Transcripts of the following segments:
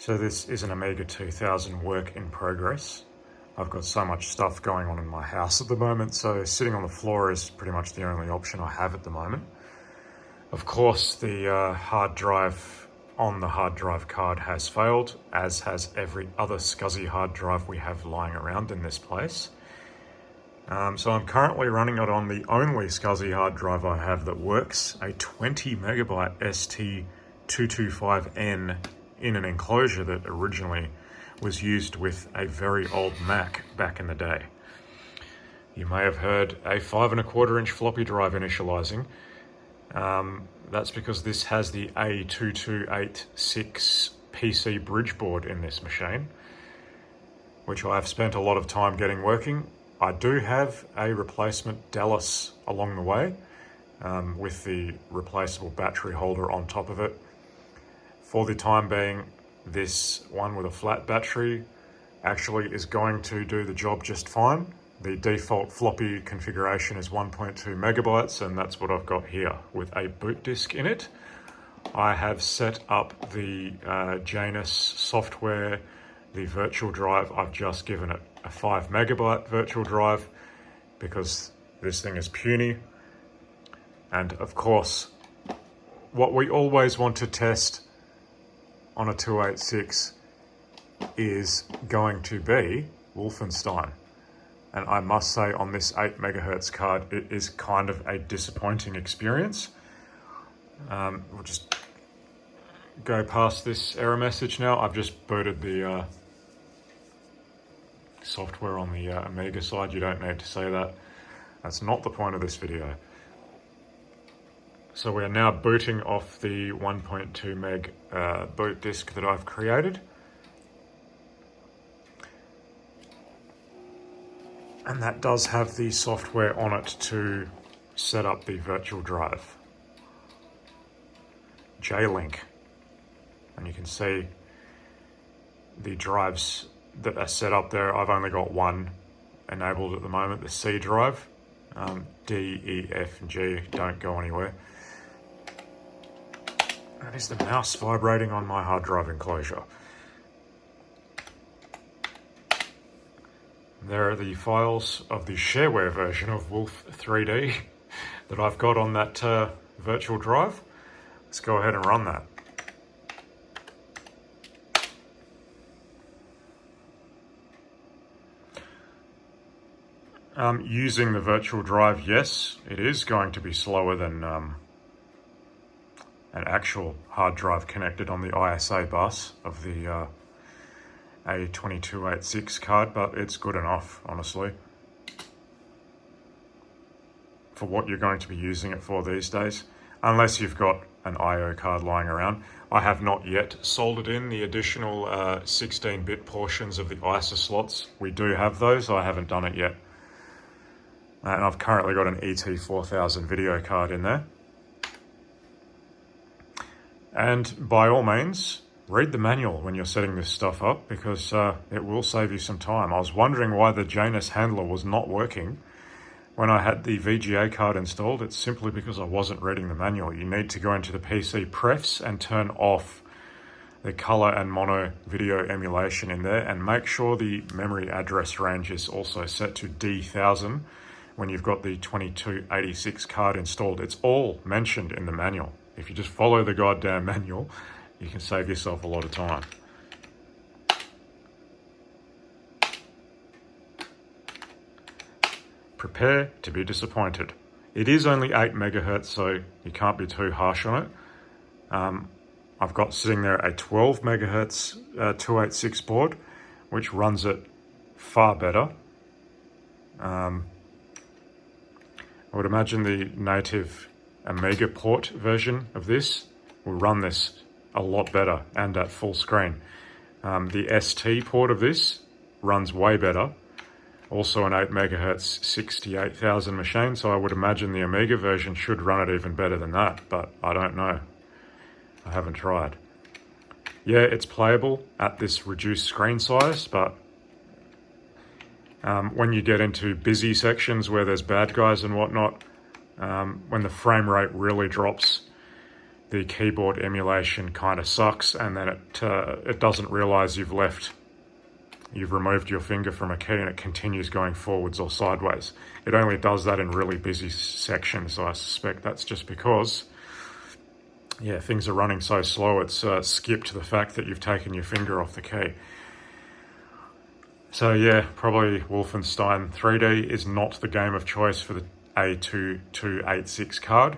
So this is an Amiga 2000 work in progress. I've got so much stuff going on in my house at the moment, so sitting on the floor is pretty much the only option I have at the moment. Of course, the hard drive on the hard drive card has failed, as has every other SCSI hard drive we have lying around in this place. So I'm currently running it on the only SCSI hard drive I have that works, a 20 megabyte ST225N in an enclosure that originally was used with a very old Mac back in the day. You may have heard a 5¼ inch floppy drive initializing. That's because this has the A2286 PC BridgeBoard in this machine, which I've spent a lot of time getting working. I do have a replacement Janus along the way, with the replaceable battery holder on top of it. For the time being, this one with a flat battery actually is going to do the job just fine. The default floppy configuration is 1.2 megabytes, and that's what I've got here with a boot disk in it. I have set up the Janus software, the virtual drive. I've just given it a 5 megabyte virtual drive because this thing is puny. And of course, what we always want to test on a 286 is going to be Wolfenstein. And I must say, on this 8 megahertz card, it is kind of a disappointing experience. We'll just go past this error message now. I've just booted the software on the Amiga side. You don't need to say that. That's not the point of this video. So we are now booting off the 1.2 meg boot disk that I've created. And that does have the software on it to set up the virtual drive. J-Link. And you can see the drives that are set up there. I've only got one enabled at the moment, the C drive. D, E, F, and G don't go anywhere. That is the mouse vibrating on my hard drive enclosure. There are the files of the shareware version of Wolf 3D that I've got on that virtual drive. Let's go ahead and run that. Using the virtual drive, yes, it is going to be slower than an actual hard drive connected on the ISA bus of the A2286 card, but it's good enough, honestly, for what you're going to be using it for these days, unless you've got an IO card lying around. I have not yet soldered in the additional 16-bit portions of the ISA slots. We do have those, I haven't done it yet. And I've currently got an ET4000 video card in there. And by all means, read the manual when you're setting this stuff up, because it will save you some time. I was wondering why the Janus handler was not working when I had the VGA card installed. It's simply because I wasn't reading the manual. You need to go into the PC prefs and turn off the color and mono video emulation in there, and make sure the memory address range is also set to D1000 when you've got the 2286 card installed. It's all mentioned in the manual. If you just follow the goddamn manual, you can save yourself a lot of time. Prepare to be disappointed. It is only 8 megahertz, so you can't be too harsh on it. I've got sitting there a 12 megahertz 286 board, which runs it far better. I would imagine the native Amiga port version of this will run this a lot better and at full screen. The ST port of this runs way better. Also an 8 megahertz 68,000 machine, so I would imagine the Amiga version should run it even better than that, but I don't know. I haven't tried. Yeah, it's playable at this reduced screen size, but when you get into busy sections where there's bad guys and whatnot, when the frame rate really drops, the keyboard emulation kind of sucks, and then it doesn't realize you've removed your finger from a key and it continues going forwards or sideways. It only does that in really busy sections, so I suspect that's just because, yeah, things are running so slow, it's skipped the fact that you've taken your finger off the key. So yeah, probably Wolfenstein 3D is not the game of choice for the A2286 card.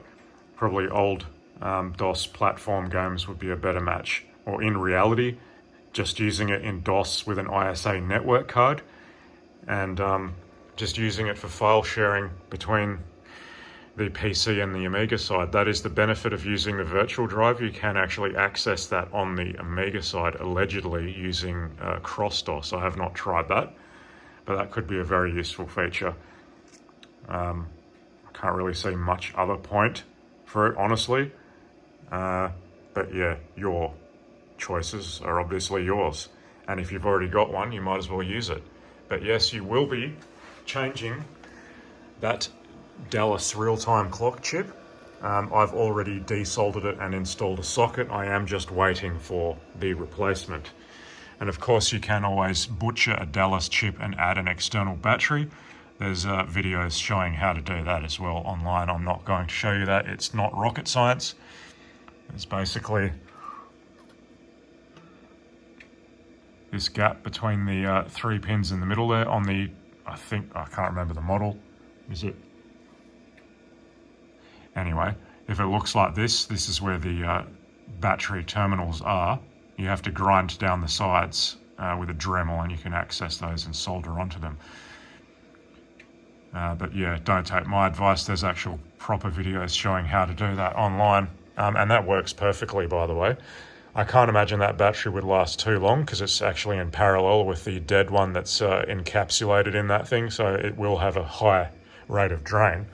Probably old DOS platform games would be a better match. Or in reality, just using it in DOS with an ISA network card and just using it for file sharing between the PC and the Amiga side. That is the benefit of using the virtual drive. You can actually access that on the Amiga side, allegedly using cross-DOS. I have not tried that, but that could be a very useful feature. I can't really see much other point for it, honestly. But yeah, your choices are obviously yours. And if you've already got one, you might as well use it. But yes, you will be changing that Dallas real-time clock chip. I've already desoldered it and installed a socket. I am just waiting for the replacement. And of course, you can always butcher a Dallas chip and add an external battery. There's videos showing how to do that as well online. I'm not going to show you that. It's not rocket science. It's basically this gap between the 3 pins in the middle there on the, I can't remember the model. Is it? Anyway, if it looks like this is where the battery terminals are. You have to grind down the sides with a Dremel, and you can access those and solder onto them. But yeah, don't take my advice. There's actual proper videos showing how to do that online. And that works perfectly, by the way. I can't imagine that battery would last too long because it's actually in parallel with the dead one that's encapsulated in that thing. So it will have a high rate of drain.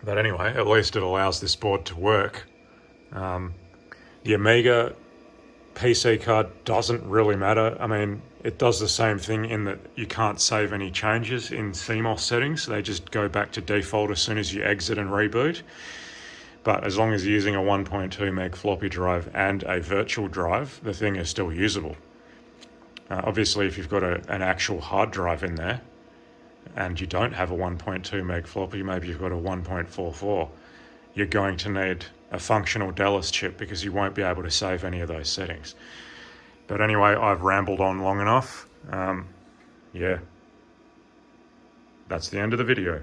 But anyway, at least it allows this board to work. The Amiga PC card doesn't really matter. I mean, it does the same thing in that you can't save any changes in CMOS settings. They just go back to default as soon as you exit and reboot. But as long as you're using a 1.2 meg floppy drive and a virtual drive, the thing is still usable. Obviously, if you've got an actual hard drive in there, and you don't have a 1.2 meg floppy, maybe you've got a 1.44, you're going to need a functional Dallas chip because you won't be able to save any of those settings. But anyway, I've rambled on long enough. Yeah, that's the end of the video.